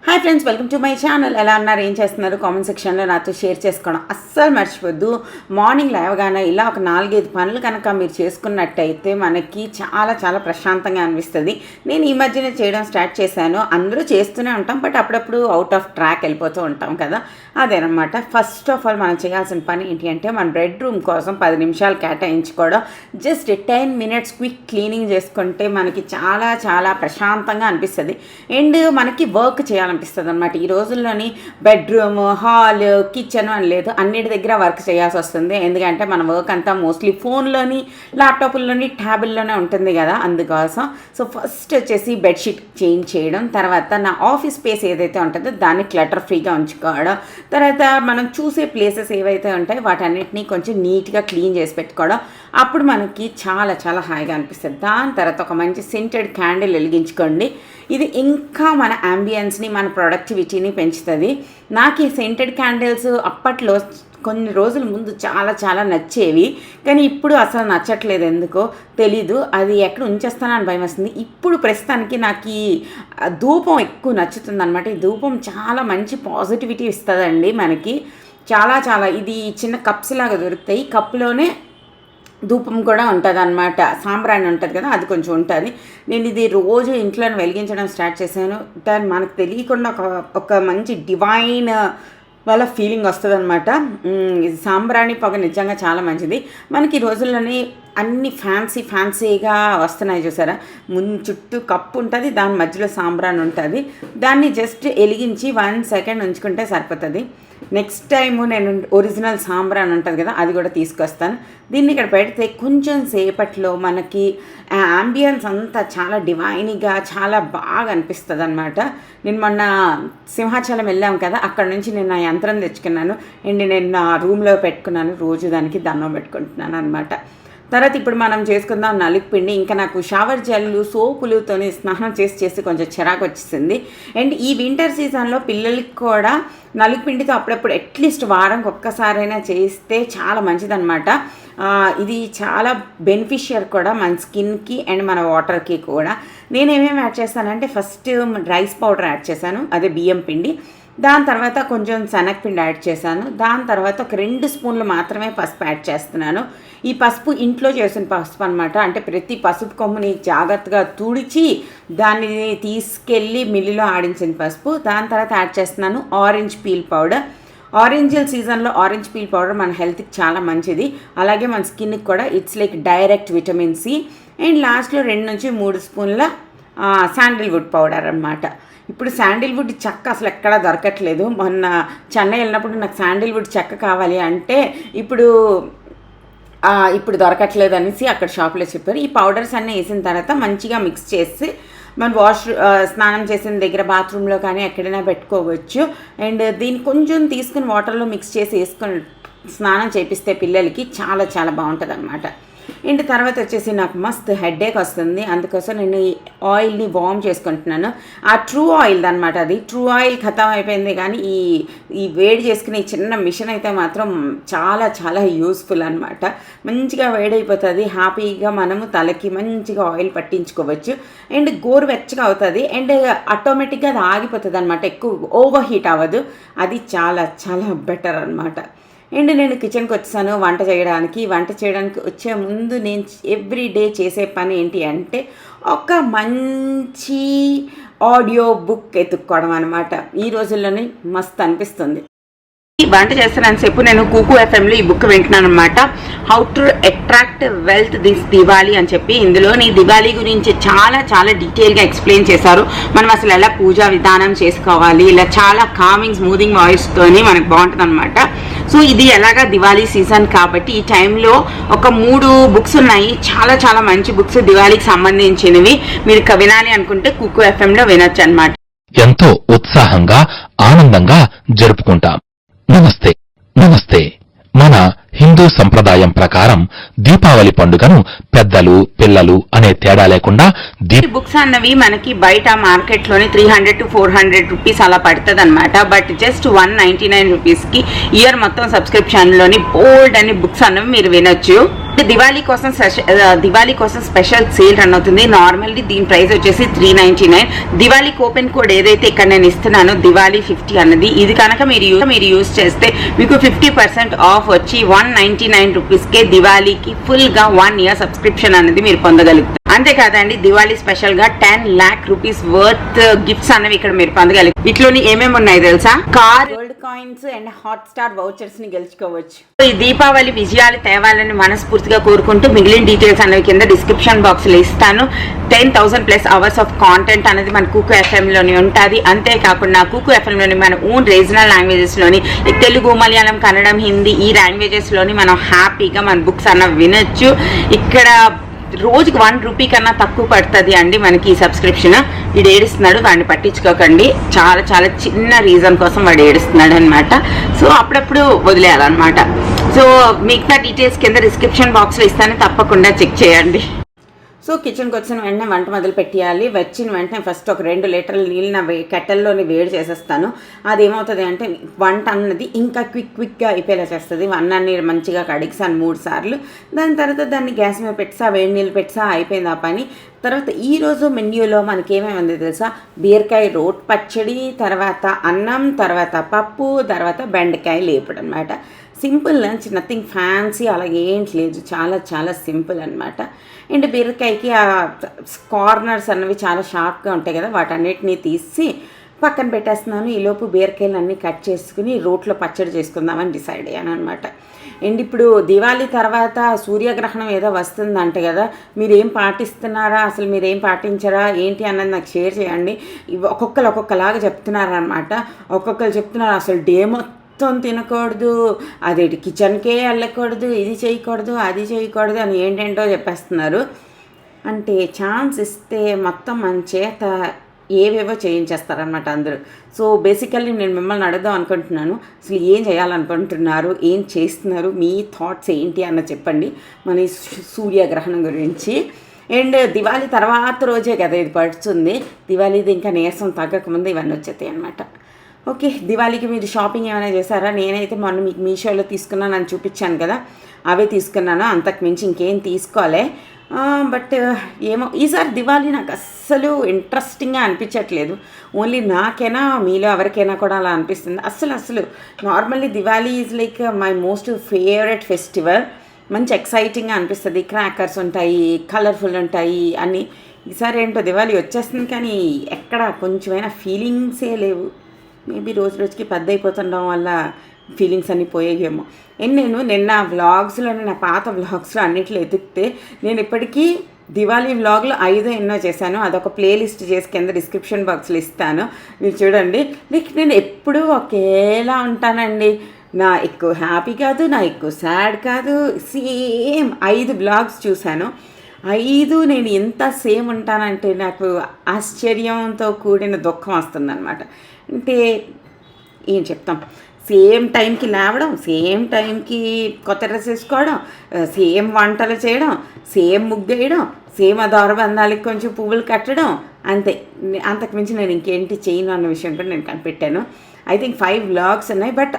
Hi friends, welcome to my channel. ఎలా ఉన్నారు, ఏం చేస్తున్నారు కామెంట్ సెక్షన్లో నాతో షేర్ చేసుకోవడం అస్సలు మర్చిపోద్దు. మార్నింగ్ లేవగానే ఇలా ఒక 4-5 పనులు కనుక మీరు చేసుకున్నట్టయితే మనకి చాలా చాలా ప్రశాంతంగా అనిపిస్తుంది. నేను ఈ మధ్యనే చేయడం స్టార్ట్ చేశాను. అందరూ చేస్తూనే ఉంటాం, బట్ అప్పుడప్పుడు అవుట్ ఆఫ్ ట్రాక్ వెళ్ళిపోతూ ఉంటాం కదా, అదేనమాట. ఫస్ట్ ఆఫ్ ఆల్ మనం చేయాల్సిన పని ఏంటి అంటే మన బెడ్రూమ్ కోసం 10 నిమిషాలు కేటాయించుకోవడం. జస్ట్ 10 మినిట్స్ క్విక్ క్లీనింగ్ చేసుకుంటే మనకి చాలా చాలా ప్రశాంతంగా అనిపిస్తుంది అండ్ మనకి వర్క్ చేయాలనిపిస్తుంది అనమాట. ఈ రోజుల్లోని బెడ్రూమ్, హాల్, కిచెన్ అని లేదు, అన్నిటి దగ్గర వర్క్ చేయాల్సి వస్తుంది. ఎందుకంటే మన వర్క్ అంతా మోస్ట్లీ ఫోన్లోని, ల్యాప్టాప్లోని, ట్యాబుల్లోనే ఉంటుంది కదా, అందుకోసం. సో ఫస్ట్ వచ్చేసి బెడ్షీట్ చేంజ్ చేయడం, తర్వాత నా ఆఫీస్ స్పేస్ ఏదైతే ఉంటుందో దాన్ని క్లటర్ ఫ్రీగా ఉంచుకోవడం, తర్వాత మనం చూసే ప్లేసెస్ ఏవైతే ఉంటాయో వాటన్నిటినీ కొంచెం నీట్గా క్లీన్ చేసి పెట్టుకోవడం. అప్పుడు మనకి చాలా చాలా హాయిగా అనిపిస్తుంది. దాని తర్వాత ఒక మంచి సెంటెడ్ క్యాండిల్ వెలిగించుకోండి. ఇది ఇంకా మన అంబియన్స్ని, మన ప్రొడక్టివిటీని పెంచుతుంది. నాకు ఈ సెంటెడ్ క్యాండిల్స్ అప్పట్లో కొన్ని రోజుల ముందు చాలా చాలా నచ్చేవి, కానీ ఇప్పుడు అసలు నచ్చట్లేదు, ఎందుకో తెలీదు. అది ఎక్కడ ఉంచేస్తానని భయం వస్తుంది. ఇప్పుడు ప్రస్తుతానికి నాకు ఈ ధూపం ఎక్కువ నచ్చుతుంది అనమాట. ఈ ధూపం చాలా మంచి పాజిటివిటీ ఇస్తుందండి మనకి, చాలా చాలా. ఇది చిన్న కప్స్ లాగా దొరుకుతాయి, కప్లోనే ధూపం కూడా ఉంటుంది అనమాట. సాంబ్రాణి ఉంటుంది కదా, అది కొంచెం ఉంటుంది. నేను ఇది రోజు ఇంట్లో వెలిగించడం స్టార్ట్ చేశాను. దాన్ని మనకు తెలియకుండా ఒక మంచి డివైన్ వాళ్ళ ఫీలింగ్ వస్తుంది అనమాట. ఇది సాంబ్రాణి పొగ నిజంగా చాలా మంచిది. మనకి ఈ రోజుల్లోనే అన్ని ఫ్యాన్సీగా వస్తున్నాయి చూసారా. చుట్టూ కప్పు ఉంటుంది, దాని మధ్యలో సాంబ్రాణి ఉంటుంది. దాన్ని జస్ట్ వెలిగించి 1 సెకండ్ ఉంచుకుంటే సరిపోతుంది. నెక్స్ట్ టైము నేను ఒరిజినల్ సాంబ్రాన్ ఉంటుంది కదా, అది కూడా తీసుకొస్తాను. దీన్ని ఇక్కడ పెడితే కొంచెం సేపట్లో మనకి అంబియన్స్ అంతా చాలా డివైన్గా చాలా బాగా అనిపిస్తుంది అనమాట. నేను మొన్న సింహాచలం వెళ్ళాం కదా, అక్కడ నుంచి నేను నా యంత్రం తెచ్చుకున్నాను అండ్ నేను నా రూమ్లో పెట్టుకున్నాను. రోజు దానికి దండం పెట్టుకుంటున్నాను అనమాట. తర్వాత ఇప్పుడు మనం చేసుకుందాం నలుగు పిండి. ఇంకా నాకు షవర్ జెల్లు, సోపులతో స్నానం చేసి కొంచెం చిరాకు వచ్చేసింది. అండ్ ఈ వింటర్ సీజన్లో పిల్లలకి కూడా నలుగు పిండితో అప్పుడప్పుడు అట్లీస్ట్ వారానికి ఒక్కసారైనా చేస్తే చాలా మంచిదన్నమాట. ఇది చాలా బెనిఫిషియల్ కూడా మన స్కిన్కి అండ్ మన వాటర్కి కూడా. నేను ఏమేమి యాడ్ చేస్తానంటే ఫస్ట్ రైస్ పౌడర్ యాడ్ చేశాను, అదే బియ్యం పిండి. దాని తర్వాత కొంచెం శనగపిండి యాడ్ చేశాను. దాని తర్వాత ఒక 2 స్పూన్లు మాత్రమే పసుపు యాడ్ చేస్తున్నాను. ఈ పసుపు ఇంట్లో చేసిన పసుపు అనమాట. అంటే ప్రతి పసుపు కొమ్ముని జాగ్రత్తగా తుడిచి దాన్ని తీసుకెళ్ళి మిల్లులో ఆడించిన పసుపు. దాని తర్వాత యాడ్ చేస్తున్నాను ఆరెంజ్ పీల్ పౌడర్. ఆరెంజ్ సీజన్లో ఆరెంజ్ పీల్ పౌడర్ మన హెల్త్కి చాలా మంచిది, అలాగే మన స్కిన్కి కూడా. It's like direct vitamin C. And లాస్ట్లో 2 నుంచి 3 స్పూన్ల శాండిల్వుడ్ పౌడర్ అనమాట. ఇప్పుడు శాండిల్వుడ్ చెక్క అసలు ఎక్కడా దొరకట్లేదు. మొన్న చెన్నై వెళ్ళినప్పుడు నాకు శాండిల్వుడ్ చెక్క కావాలి అంటే ఇప్పుడు దొరకట్లేదు అనేసి అక్కడ షాప్లో చెప్పారు. ఈ పౌడర్స్ అన్నీ వేసిన తర్వాత మంచిగా మిక్స్ చేసి మనం స్నానం చేసిన దగ్గర బాత్రూంలో కానీ ఎక్కడైనా పెట్టుకోవచ్చు. అండ్ దీన్ని కొంచెం తీసుకుని వాటర్లో మిక్స్ చేసి వేసుకొని స్నానం చేపిస్తే పిల్లలకి చాలా చాలా బాగుంటుంది అనమాట. అండ్ తర్వాత వచ్చేసి నాకు మస్తు హెడేక్ వస్తుంది, అందుకోసం నేను ఈ ఆయిల్ని వార్మ్ చేసుకుంటున్నాను. ఆ ట్రూ ఆయిల్ అనమాట. అది ట్రూ ఆయిల్ ఖతం అయిపోయింది, కానీ ఈ వేడి చేసుకునే చిన్న మిషన్ అయితే మాత్రం చాలా చాలా యూస్ఫుల్ అనమాట. మంచిగా వేడైపోతుంది, హ్యాపీగా మనము తలకి మంచిగా ఆయిల్ పట్టించుకోవచ్చు. అండ్ గోరువెచ్చగా అవుతుంది అండ్ ఆటోమేటిక్గా అది ఆగిపోతుంది అనమాట, ఎక్కువ ఓవర్ హీట్ అవ్వదు. అది చాలా చాలా బెటర్ అనమాట. అండ్ నేను కిచెన్కి వచ్చాను వంట చేయడానికి వచ్చే ముందు నేను ఎవ్రీడే చేసే పని ఏంటి అంటే ఒక మంచి ఆడియో బుక్ ఎత్తుక్కోవడం అనమాట. ఈ రోజుల్లోనే మస్తు అనిపిస్తుంది. వంట చేస్తున్నాను చెప్పు నేను కుకు ఎఫ్ఎంలో ఈ బుక్ వింటున్నాను అనమాట. How to attract wealth this Diwali అని చెప్పి. ఇందులో నీ దివాళీ గురించి చాలా చాలా డీటెయిల్గా ఎక్స్ప్లెయిన్ చేశారు. మనం అసలు ఎలా పూజా విధానం చేసుకోవాలి, ఇలా చాలా కామింగ్ స్మూదింగ్ వాయిస్తోని మనకు బాగుంటుంది అనమాట. సో ఇది ఎలాగా దివాళీ సీజన్ కాబట్టి ఈ టైంలో ఒక 3 బుక్స్ ఉన్నాయి, చాలా చాలా మంచి బుక్స్ దివాళీకి సంబంధించినవి. మీరు వినాలి అనుకుంటే కుకు ఎఫ్ఎంలో వినొచ్చు అనమాట. ఎంతో ఉత్సాహంగా ఆనందంగా జరుపుకుంటాం. నమస్తే నమస్తే. మన హిందూ సంప్రదాయం ప్రకారం దీపావళి పండుగను పెద్దలు పిల్లలు అనే తేడా లేకుండా బుక్స్ అన్నవి మనకి బయట మార్కెట్లోని 300 to 400 రూపీస్ అలా పడుతుంది అనమాట. బట్ జస్ట్ 199 రూపీస్కి ఇయర్ మొత్తం సబ్స్క్రిప్షన్లోని బోల్డ్ అని బుక్స్ అన్నవి మీరు వినొచ్చు. దివాళీ కోసం స్పెషల్ సేల్ రన్ అవుతుంది. నార్మల్లీ దీని ప్రైస్ వచ్చేసి 399. దివాళీ కూపెన్ కోడ్ ఏదైతే ఇక్కడ నేను ఇస్తున్నానో దివాళీ 50 అన్నది, ఇది కనుక మీరు యూజ్ చేస్తే మీకు 50% ఆఫ్ వచ్చి 199 రూపీస్కే దివాళీకి ఫుల్గా 1 year సబ్స్క్రిప్షన్ అనేది మీరు పొందగలుగుతారు. అంతేకాదండి, దివాళీ స్పెషల్ గా 10 lakh రూపీస్ వర్త్ గిఫ్ట్స్ అనేవి ఇక్కడ మీరు పొందగలుగుతారు. వీటిలోని ఏమేమి ఉన్నాయి తెలుసా? Car, gold coins and hot star vouchers ని గెలుచుకోవచ్చు. ఈ దీపావళి విజయాలు తేవాలని మనస్ఫూర్తిగా కోరుకుంటూ మిగిలిన డీటెయిల్స్ అనేవి కింద డిస్క్రిప్షన్ బాక్స్ లో ఇస్తాను. 10,000+ అవర్స్ ఆఫ్ కాంటెంట్ అనేది మన కుకు FM లోని ఉంటుంది. అంతేకాకుండా కుకు FM లోని మన ఓన్ రీజనల్ లాంగ్వేజెస్ లోని తెలుగు, మలయాళం, కన్నడం, హిందీ ఈ లాంగ్వేజెస్ లోని మనం హ్యాపీగా మన బుక్స్ అన్న వినొచ్చు. ఇక్కడ రోజుకి 1 రూపీ కన్నా తక్కువ పడుతుంది అండి మనకి ఈ సబ్స్క్రిప్షన్. వీడు ఏడుస్తున్నాడు, వాడిని పట్టించుకోకండి. చాలా చాలా చిన్న రీజన్ కోసం వాడు ఏడుస్తున్నాడు అనమాట. సో అప్పుడప్పుడు వదిలేయాలన్నమాట. సో మిగతా డీటెయిల్స్ కింద డిస్క్రిప్షన్ బాక్స్లో ఇస్తాను, తప్పకుండా చెక్ చేయండి. సో కిచెన్కి వచ్చిన వెంటనే వంట మొదలు పెట్టేయాలి. వచ్చిన వెంటనే ఫస్ట్ ఒక 2 లీటర్ల నీళ్ళు నా కెట్టెల్లోని వేడి చేసేస్తాను. అది ఏమవుతుంది అంటే వంట అన్నది ఇంకా క్విక్గా అయిపోయేలా చేస్తుంది. అన్నాన్ని మంచిగా కడిగిసాను 3 సార్లు. దాని తర్వాత దాన్ని గ్యాస్ మీద పెట్టా, వేడి నీళ్ళు పెట్టా, అయిపోయింది ఆ పని. తర్వాత ఈరోజు మెన్యూలో మనకి ఏమేమి ఉంది తెలుసా? బీరకాయ రోటి పచ్చడి, తర్వాత అన్నం, తర్వాత పప్పు, తర్వాత బెండకాయ లేపుడు అనమాట. సింపుల్ లంచ్, నథింగ్ ఫ్యాన్సీ అలాగే ఏంటి లేదు, చాలా చాలా సింపుల్ అనమాట. అండ్ బీరకాయకి ఆ కార్నర్స్ అన్నవి చాలా షార్ప్గా ఉంటాయి కదా, వాటన్నిటిని తీసి పక్కన పెట్టేస్తున్నాను. ఈలోపు బీరకాయలు అన్నీ కట్ చేసుకుని రోట్లో పచ్చడి చేసుకుందామని డిసైడ్ అయ్యాను అనమాట. అండ్ ఇప్పుడు దివాళీ తర్వాత సూర్యగ్రహణం ఏదో వస్తుందంట కదా, మీరేం పాటిస్తున్నారా, అసలు మీరేం పాటించరా ఏంటి అన్నది నాకు షేర్ చేయండి. ఒక్కొక్కలాగా చెప్తున్నారనమాట. ఒక్కొక్కరు చెప్తున్నారు అసలు డే మొత్తం తినకూడదు, అదేంటి కిచెన్కే వెళ్ళకూడదు, ఇది చేయకూడదు, అది చేయకూడదు అని ఏంటేంటో చెప్పేస్తున్నారు. అంటే ఛాన్స్ ఇస్తే మొత్తం మన చేత ఏవేవో చేయించేస్తారనమాట అందరూ. సో బేసికల్లీ నేను మిమ్మల్ని అడుగుదాం అనుకుంటున్నాను, అసలు ఏం చేయాలనుకుంటున్నారు, ఏం చేస్తున్నారు, మీ థాట్స్ ఏంటి అన్న చెప్పండి మన ఈ సూర్యగ్రహణం గురించి. అండ్ దివాళీ తర్వాత రోజే కదా ఇది పడుతుంది. దివాళీది ఇంకా నీరసం తగ్గకముందు ఇవన్నీ వచ్చేస్తాయి అనమాట. ఓకే, దివాళీకి మీరు షాపింగ్ ఏమైనా చేశారా? నేనైతే మొన్న మీకు మీషోలో తీసుకున్నాను అని చూపించాను కదా, అవే తీసుకున్నాను. అంతకు మించి ఇంకేం తీసుకోలే. బట్ ఏమో ఈసారి దివాళీ నాకు అస్సలు ఇంట్రెస్టింగ్గా అనిపించట్లేదు. ఓన్లీ నాకైనా మీలో ఎవరికైనా కూడా అలా అనిపిస్తుంది. అస్సలు normally Diwali is like my most favourite festival. మంచి ఎక్సైటింగ్గా అనిపిస్తుంది. క్రాకర్స్ ఉంటాయి, కలర్ఫుల్ ఉంటాయి అన్నీ. ఈసారి ఏంటో దివాళీ వచ్చేస్తుంది కానీ ఎక్కడ కొంచెమైనా ఫీలింగ్సే లేవు. మేబీ రోజుకి పెద్ద అయిపోతుండడం వల్ల ఫీలింగ్స్ అన్నీ పోయేయేమో. నేను నిన్న వ్లాగ్స్లోనే నా పాత వ్లాగ్స్లో అన్నిట్లో ఎతికితే నేను ఇప్పటికీ దివాళీ వ్లాగ్లో 5 ఎన్నో చేశాను. అదొక ప్లేలిస్ట్ చేసి కింద డిస్క్రిప్షన్ బాక్స్లో ఇస్తాను, మీరు చూడండి. లైక్ నేను ఎప్పుడూ ఒకేలా ఉంటానండి. నా ఎక్కువ హ్యాపీ కాదు, నా ఎక్కువ సాడ్ కాదు, సేమ్ 5 వ్లాగ్స్ చూశాను. 5 నేను ఎంత సేమ్ ఉంటానంటే నాకు ఆశ్చర్యంతో కూడిన దుఃఖం వస్తుందన్నమాట. అంటే ఏం చెప్తాం, సేమ్ టైంకి లేవడం, సేమ్ టైంకి కొత్త డ్రెస్ వేసుకోవడం, సేమ్ వంటలు చేయడం, సేమ్ ముగ్గేయడం, సేమ్ దూరబంధాలకి కొంచెం పువ్వులు కట్టడం, అంతే. అంతకుమించి నేను ఇంకేంటి చేయను అన్న విషయం కూడా నేను కనిపెట్టాను. ఐ థింక్ 5 వ్లాగ్స్ ఉన్నాయి. బట్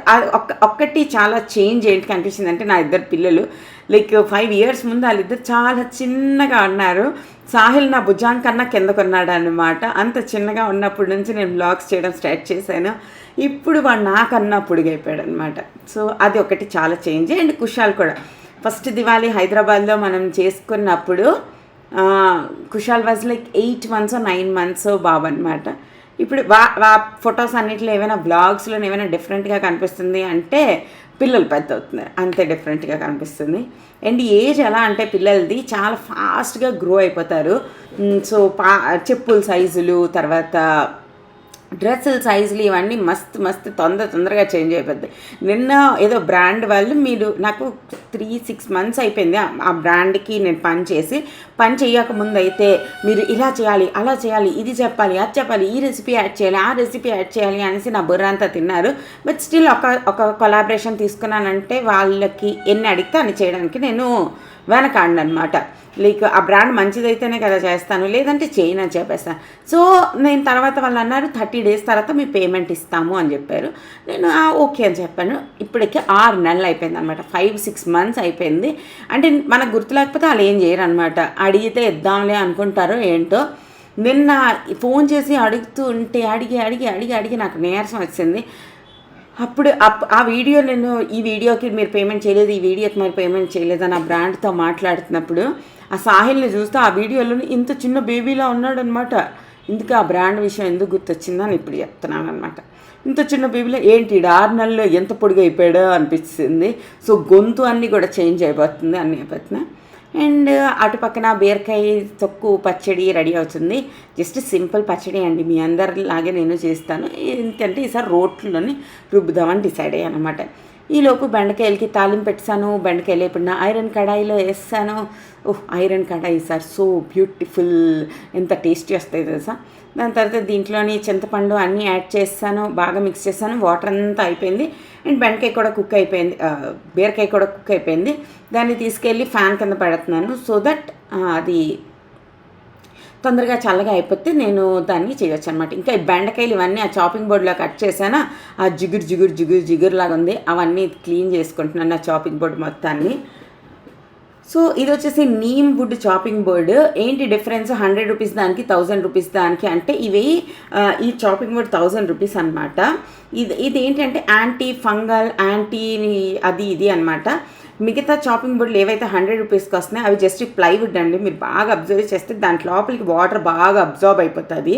ఒక్కటి చాలా చేంజ్ ఏంటి కనిపించింది అంటే, నా 2 పిల్లలు లైక్ 5 years ముందు వాళ్ళిద్దరు చాలా చిన్నగా ఉన్నారు. సాహిల్ నా భుజాం కన్నా కిందకున్నాడు అనమాట. అంత చిన్నగా ఉన్నప్పటి నుంచి నేను వ్లాగ్స్ చేయడం స్టార్ట్ చేశాను. ఇప్పుడు వాడు నాకన్నా పొడిగైపోయాడు అనమాట. సో అది ఒకటి చాలా చేంజ్. అండ్ కుషాల్ కూడా ఫస్ట్ దివాళీ హైదరాబాద్లో మనం చేసుకున్నప్పుడు Kushal was like 8 months 9 months బాబు అనమాట. ఇప్పుడు ఫొటోస్ అన్నింటిలో ఏమైనా వ్లాగ్స్లో ఏమైనా డిఫరెంట్గా కనిపిస్తుంది అంటే పిల్లలు పెద్ద అవుతున్నారు, అంతే డిఫరెంట్గా కనిపిస్తుంది. అండ్ ఏజ్ ఎలా అంటే పిల్లలది చాలా ఫాస్ట్గా గ్రో అయిపోతారు. సో చెప్పుల సైజులు, తర్వాత డ్రెస్సుల సైజులు ఇవన్నీ మస్తు తొందరగా చేంజ్ అయిపోద్ది. నిన్న ఏదో బ్రాండ్ వాళ్ళు మీరు నాకు 3-6 months అయిపోయింది ఆ బ్రాండ్కి నేను పని చేయకముందు అయితే మీరు ఇలా చేయాలి, అలా చేయాలి, ఇది చెప్పాలి, అది చెప్పాలి, ఈ రెసిపీ యాడ్ చేయాలి, ఆ రెసిపీ యాడ్ చేయాలి అనేసి నా బుర్ర అంతా తిన్నారు. బట్ స్టిల్ ఒక కొలాబరేషన్ తీసుకున్నానంటే వాళ్ళకి ఎన్ని అడిగితే అని చేయడానికి నేను వెనకాడనమాట. లైక్ ఆ బ్రాండ్ మంచిదైతేనే కదా చేస్తాను, లేదంటే చేయను అని చెప్పేస్తాను. సో నేను తర్వాత వాళ్ళు అన్నారు 30 days తర్వాత మీ పేమెంట్ ఇస్తాము అని చెప్పారు. నేను ఓకే అని చెప్పాను. ఇప్పటికే 6 నెలలు అయిపోయింది అనమాట, 5-6 months అయిపోయింది. అంటే మనకు గుర్తు లేకపోతే వాళ్ళు ఏం చేయరు అనమాట, అడిగితే ఇద్దాంలే అనుకుంటారో ఏంటో. నిన్న ఫోన్ చేసి అడుగుతూ ఉంటే అడిగి అడిగి అడిగి అడిగి నాకు నీరసం వచ్చింది. అప్పుడు ఆ వీడియో నేను ఈ వీడియోకి మీరు పేమెంట్ చేయలేదు, ఈ వీడియోకి మీరు పేమెంట్ చేయలేదు అని ఆ బ్రాండ్తో మాట్లాడుతున్నప్పుడు ఆ సాహిల్ని చూస్తే ఆ వీడియోలో ఇంత చిన్న బేబీలా ఉన్నాడనమాట. ఇందుకు ఆ బ్రాండ్ విషయం ఎందుకు గుర్తొచ్చిందని ఇప్పుడు చెప్తున్నాను అనమాట. ఇంత చిన్న బేబీలో ఏంటి 6 నెలల్లో ఎంత పొడిగా అయిపోయాడో అనిపిస్తుంది. సో గొంతు అన్నీ కూడా చేంజ్ అయిపోతుంది, అన్నీ అయిపోతున్నాయి. అండ్ అటు పక్కన బీరకాయ తొక్కు పచ్చడి రెడీ అవుతుంది. జస్ట్ సింపుల్ పచ్చడి అండి, మీ అందరిలాగే నేను చేస్తాను. ఎందుకంటే ఈసారి రోట్లోని రుబ్బుదామని డిసైడ్ అయ్యాను అనమాట. ఈలోపు బెండకాయలకి తాలింపు పెట్టాను. బెండకాయలు ఇప్పుడు నా ఐరన్ కడాయిలో వేస్తాను. ఐరన్ కడాయి సార్, సో బ్యూటిఫుల్, ఎంత టేస్టీ వస్తాయి తెలుసా. దాని తర్వాత దీంట్లోని చింతపండు అన్నీ యాడ్ చేస్తాను, బాగా మిక్స్ చేస్తాను. వాటర్ అంతా అయిపోయింది అండ్ బెండకాయ కూడా కుక్ అయిపోయింది, బీరకాయ కూడా కుక్ అయిపోయింది. దాన్ని తీసుకెళ్ళి ఫ్యాన్ కింద పెడుతున్నాను, సో దట్ అది తొందరగా చల్లగా అయిపోతే నేను దాన్ని చేయొచ్చు అనమాట. ఇంకా ఈ బెండకాయలు ఇవన్నీ ఆ చాపింగ్ బోర్డులో కట్ చేశాను. ఆ జిగురు లాగా ఉంది, అవన్నీ క్లీన్ చేసుకుంటున్నాను ఆ చాపింగ్ బోర్డు మొత్తాన్ని. సో ఇది వచ్చేసి నీమ్ వుడ్ చాపింగ్ బోర్డు. ఏంటి డిఫరెన్స్ 100 రూపీస్ దానికి 1000 రూపీస్ దానికి అంటే ఇవి ఈ చాపింగ్ బోర్డ్ 1000 రూపీస్ అనమాట. ఇది ఏంటంటే యాంటీ ఫంగల్ యాంటీ అది ఇది అనమాట. మిగతా చాపింగ్ బోర్డులు ఏవైతే 100 రూపీస్కి వస్తున్నాయి అవి జస్ట్ ప్లైవుడ్ అండి. మీరు బాగా అబ్జర్వ్ చేస్తే దాంట్ లోపలికి వాటర్ బాగా అబ్జర్వ్ అయిపోతుంది.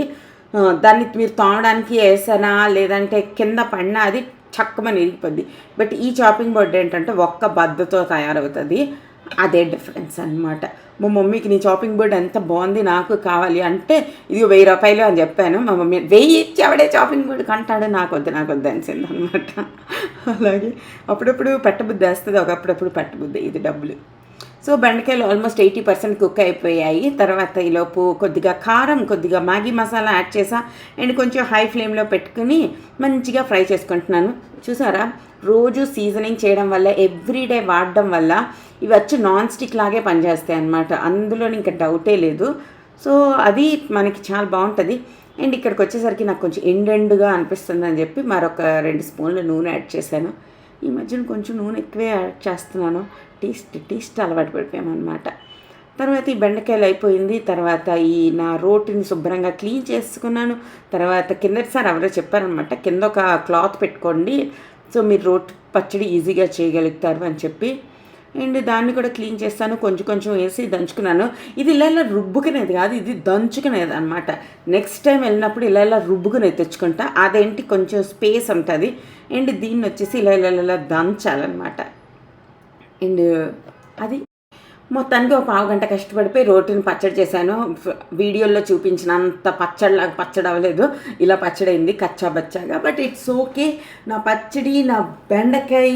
దాన్ని మీరు తోమడానికి వేసానా లేదంటే కింద పడినా అది చక్కమని ఇరిగిపోద్ది. బట్ ఈ చాపింగ్ బోర్డు ఏంటంటే ఒక్క బద్దతో తయారవుతుంది, అదే డిఫరెన్స్ అనమాట. మా మమ్మీకి నీ చాపింగ్ బోర్డ్ ఎంత బాగుంది నాకు కావాలి అంటే ఇది 1000 రూపాయలు అని చెప్పాను. మా మమ్మీ 1000 ఇచ్చి ఎవడే చాపింగ్ బోర్డు కంటాడు, నాకు వద్దు అనిసింది అనమాట. అలాగే అప్పుడప్పుడు పెట్టబుద్ధి వేస్తుంది, ఒకప్పుడప్పుడు పెట్టబుద్ధి ఇది డబ్బులు. సో బెండకాయలు ఆల్మోస్ట్ 80% కుక్ అయిపోయాయి. తర్వాత ఈలోపు కొద్దిగా కారం, కొద్దిగా మ్యాగీ మసాలా యాడ్ చేసా అండ్ కొంచెం హై ఫ్లేమ్లో పెట్టుకుని మంచిగా ఫ్రై చేసుకుంటున్నాను. చూసారా, రోజు సీజనింగ్ చేయడం వల్ల ఎవ్రీడే వాడడం వల్ల ఇవి వచ్చి నాన్ స్టిక్ లాగే పనిచేస్తాయి అన్నమాట, అందులో ఇంకా డౌటే లేదు. సో అది మనకి చాలా బాగుంటుంది. అండ్ ఇక్కడికి వచ్చేసరికి నాకు కొంచెం ఎండుగా అనిపిస్తుంది అని చెప్పి మరొక 2 స్పూన్లు నూనె యాడ్ చేశాను. ఈ మధ్యన కొంచెం నూనె ఎక్కువే యాడ్ చేస్తున్నాను, టేస్ట్ అలవాటు పడిపోయామన్నమాట. తర్వాత ఈ బెండకాయలు అయిపోయింది. తర్వాత ఈ నా రోటిని శుభ్రంగా క్లీన్ చేసుకున్నాను. తర్వాత కిందటిసారి ఎవరో చెప్పారనమాట, కింద ఒక క్లాత్ పెట్టుకోండి సో మీరు రోటి పచ్చడి ఈజీగా చేయగలుగుతారు అని చెప్పి. అండ్ దాన్ని కూడా క్లీన్ చేస్తాను, కొంచెం వేసి దంచుకున్నాను. ఇది ఇలా రుబ్బుకునేది కాదు, ఇది దంచుకునేది అనమాట. నెక్స్ట్ టైం వెళ్ళినప్పుడు ఇలా రుబ్బుకునేది తెచ్చుకుంటా, అదేంటి కొంచెం స్పేస్ ఉంటుంది. అండ్ దీన్ని వచ్చేసి ఇలా దంచాలన్నమాట. అండ్ అది మొత్తానికి ఒక 1/2 గంట కష్టపడిపోయి రోటిని పచ్చడి చేశాను. వీడియోలో చూపించినంత పచ్చడి అవ్వలేదు, ఇలా పచ్చడి అయింది కచ్చా బచ్చాగా. But it's okay. నా పచ్చడి, నా బెండకాయ,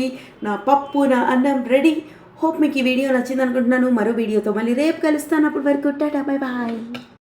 నా పప్పు, నా అన్నం రెడీ. హోప్ మీకు ఈ వీడియో నచ్చింది అనుకుంటున్నాను. మరో వీడియోతో మళ్ళీ రేపు కలుస్తాను. అప్పటి వరకు టాటా, బై బాయ్.